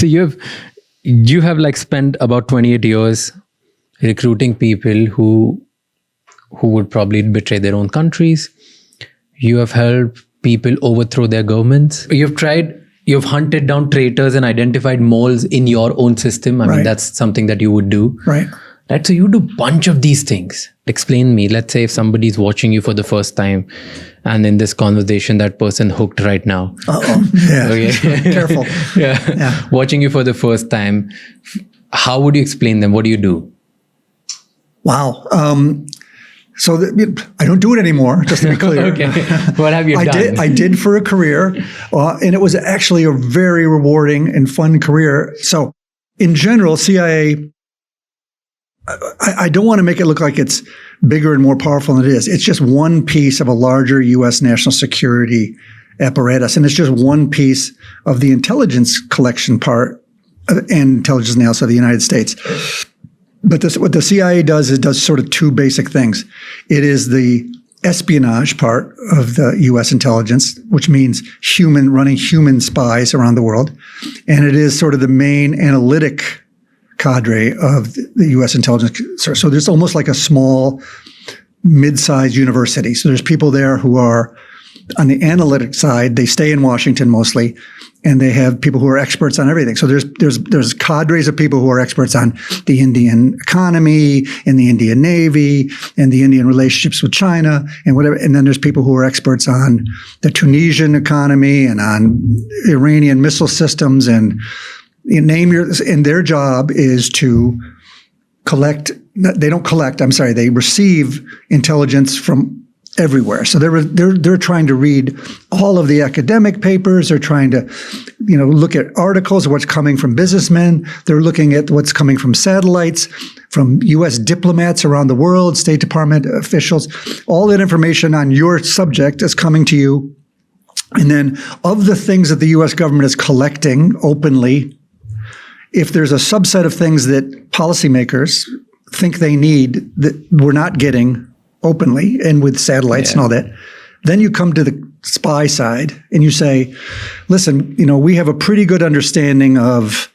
So you have like spent about 28 years recruiting people who would probably betray their own countries. You have helped people overthrow their governments. You've hunted down traitors and identified moles in your own system. I mean, that's something that you would do. Right. Right. So you do a bunch of these things. Explain me. Let's say if somebody's watching you for the first time and in this conversation, that person hooked right now. Uh-oh. Yeah. Okay. Careful. Yeah. Watching you for the first time. How would you explain them? What do you do? Wow. So I don't do it anymore, just to be clear. Okay. What have you done? I did for a career, and it was actually a very rewarding and fun career. So in general, CIA, I don't want to make it look like it's bigger and more powerful than it is. It's just one piece of a larger U.S. national security apparatus, and it's just one piece of the intelligence collection part and intelligence analysis of the United States. But what the CIA does is does sort of two basic things. It is the espionage part of the U.S. intelligence, which means running human spies around the world. And it is sort of the main analytic cadre of the U.S. intelligence. So there's almost like a small, mid-sized university. So there's people there who are on the analytic side. They stay in Washington mostly, and they have people who are experts on everything. So there's cadres of people who are experts on the Indian economy and the Indian Navy and the Indian relationships with China and whatever. And then there's people who are experts on the Tunisian economy and on Iranian missile systems and and their job is to they receive intelligence from everywhere. So they're trying to read all of the academic papers. They're trying to, look at articles of what's coming from businessmen. They're looking at what's coming from satellites, from U.S. diplomats around the world, State Department officials. All that information on your subject is coming to you. And then of the things that the U.S. government is collecting openly, if there's a subset of things that policymakers think they need that we're not getting openly and with satellites and all that, then you come to the spy side and you say, listen, we have a pretty good understanding of,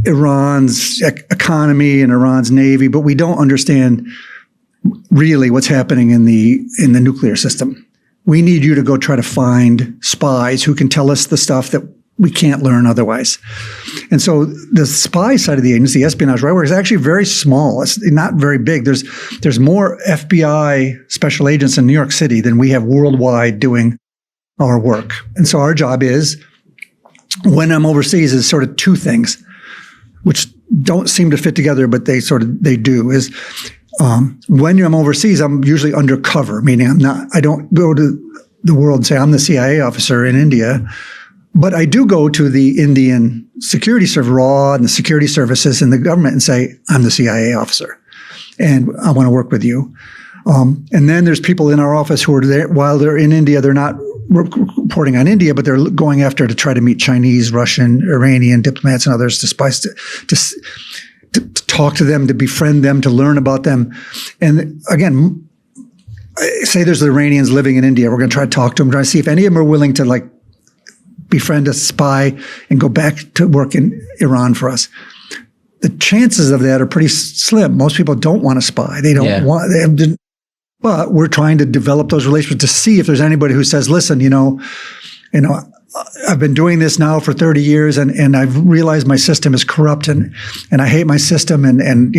Iran's economy and Iran's navy, but we don't understand really what's happening in the nuclear system. We need you to go try to find spies who can tell us the stuff that we can't learn otherwise. And so the spy side of the agency, the espionage right, is actually very small. It's not very big. There's more FBI special agents in New York City than we have worldwide doing our work. And so our job is, when I'm overseas, is sort of two things, which don't seem to fit together, but they do, is when I'm overseas, I'm usually undercover, meaning I don't go to the world and say I'm the CIA officer in India. But I do go to the Indian security service, RAW, and the security services and the government and say, I'm the CIA officer and I want to work with you. And then there's people in our office who are there while they're in India. They're not reporting on India, but they're going after to try to meet Chinese, Russian, Iranian diplomats and others to talk to them, to befriend them, to learn about them. And again, say there's Iranians living in India. We're going to try to talk to them, try to see if any of them are willing to befriend a spy and go back to work in Iran for us. The chances of that are pretty slim. Most people don't want to spy. They don't want. But we're trying to develop those relationships to see if there's anybody who says, "Listen, I've been doing this now for 30 years, and I've realized my system is corrupt, and I hate my system, and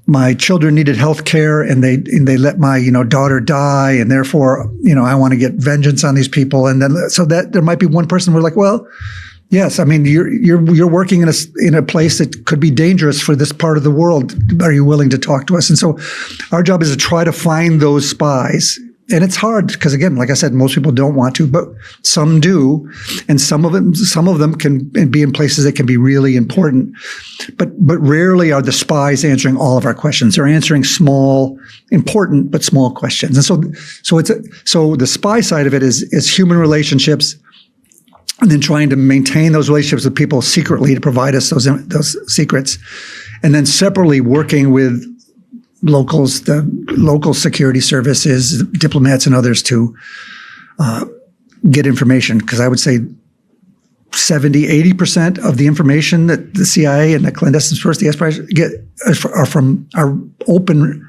my children needed health care and they let my, daughter die. And therefore, I want to get vengeance on these people. And then, so that there might be one person we're like, well, yes, I mean, you're working in a place that could be dangerous for this part of the world. Are you willing to talk to us? And so our job is to try to find those spies. And it's hard because, again, like I said, most people don't want to, but some do. And some of them can be in places that can be really important. But rarely are the spies answering all of our questions. They're answering small, important, but small questions. And so the spy side of it is human relationships, and then trying to maintain those relationships with people secretly to provide us those secrets. And then separately working with locals, the local security services, diplomats and others to get information. Because I would say 70, 80% of the information that the CIA and the clandestine source, the spies get are open.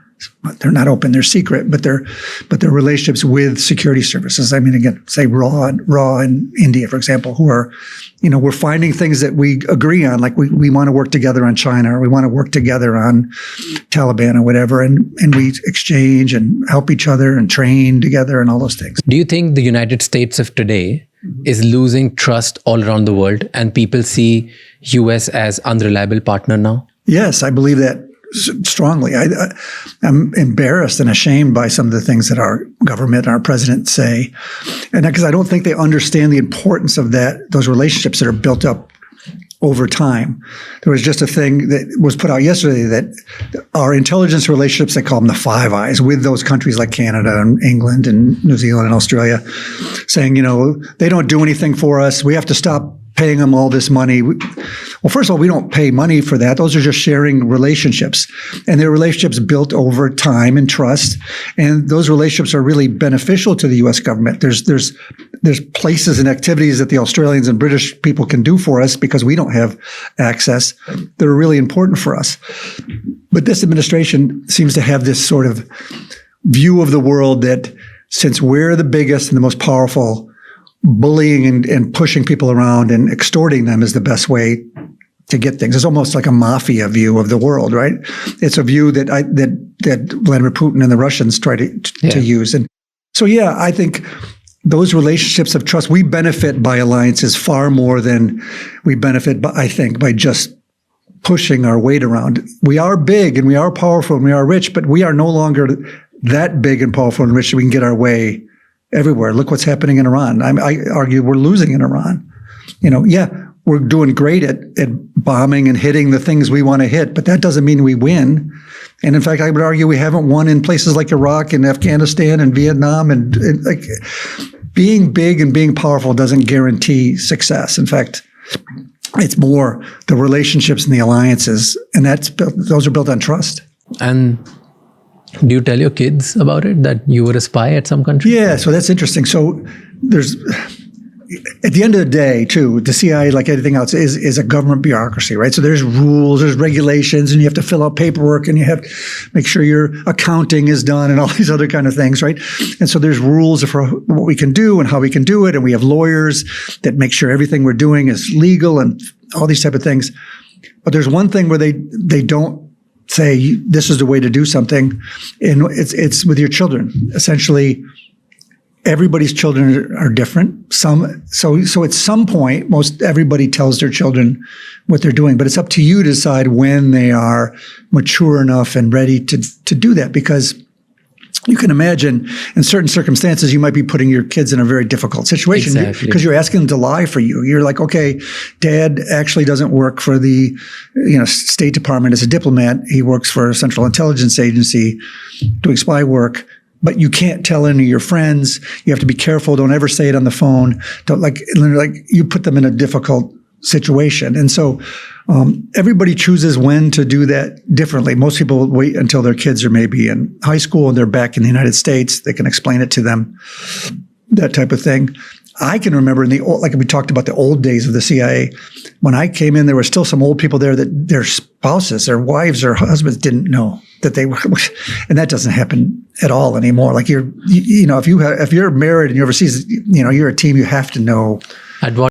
They're not open; they're secret, but they're relationships with security services. I mean, again, say RAW in India, for example, who are, we're finding things that we agree on, like we want to work together on China, or we want to work together on Taliban or whatever, and we exchange and help each other and train together and all those things. Do you think the United States of today is losing trust all around the world, and people see US as unreliable partner now? Yes, I believe that strongly. I'm embarrassed and ashamed by some of the things that our government and our president say, and because I don't think they understand the importance of those relationships that are built up over time. There was just a thing that was put out yesterday that our intelligence relationships, they call them the Five Eyes, with those countries like Canada and England and New Zealand and Australia, saying, they don't do anything for us. We have to stop paying them all this money. Well, first of all, we don't pay money for that. Those are just sharing relationships. And they're relationships built over time and trust. And those relationships are really beneficial to the U.S. government. There's places and activities that the Australians and British people can do for us because we don't have access that are really important for us. But this administration seems to have this sort of view of the world that since we're the biggest and the most powerful, bullying and pushing people around and extorting them is the best way to get things. It's almost like a mafia view of the world, right? It's a view that Vladimir Putin and the Russians try to use. And so, I think those relationships of trust, we benefit by alliances far more than we benefit, by just pushing our weight around. We are big and we are powerful and we are rich, but we are no longer that big and powerful and rich that we can get our way everywhere. Look what's happening in Iran. I argue we're losing in Iran. We're doing great at bombing and hitting the things we want to hit, but that doesn't mean we win. And in fact, I would argue we haven't won in places like Iraq and Afghanistan and Vietnam. And like being big and being powerful doesn't guarantee success. In fact, it's more the relationships and the alliances, and those are built on trust. And do you tell your kids about it, that you were a spy at some country? Yeah, so that's interesting. So there's, at the end of the day, too, the CIA, like anything else, is a government bureaucracy, right? So there's rules, there's regulations, and you have to fill out paperwork, and you have to make sure your accounting is done and all these other kind of things, right? And so there's rules for what we can do and how we can do it, and we have lawyers that make sure everything we're doing is legal and all these type of things. But there's one thing where they don't say this is the way to do something, and it's with your children. Essentially, everybody's children are different. So at some point, most everybody tells their children what they're doing, but it's up to you to decide when they are mature enough and ready to do that, because you can imagine in certain circumstances, you might be putting your kids in a very difficult situation because you're asking them to lie for you. You're like, okay, Dad actually doesn't work for the State Department as a diplomat. He works for a Central Intelligence Agency doing spy work. But you can't tell any of your friends. You have to be careful. Don't ever say it on the phone. Don't you put them in a difficult situation. And so everybody chooses when to do that differently. Most people wait until their kids are maybe in high school and they're back in the United States. They can explain it to them, that type of thing. I can remember like we talked about the old days of the CIA, when I came in, there were still some old people there that their spouses, their wives or husbands didn't know that they were, and that doesn't happen at all anymore. Like if you're married and you're overseas, you're a team, you have to know. At what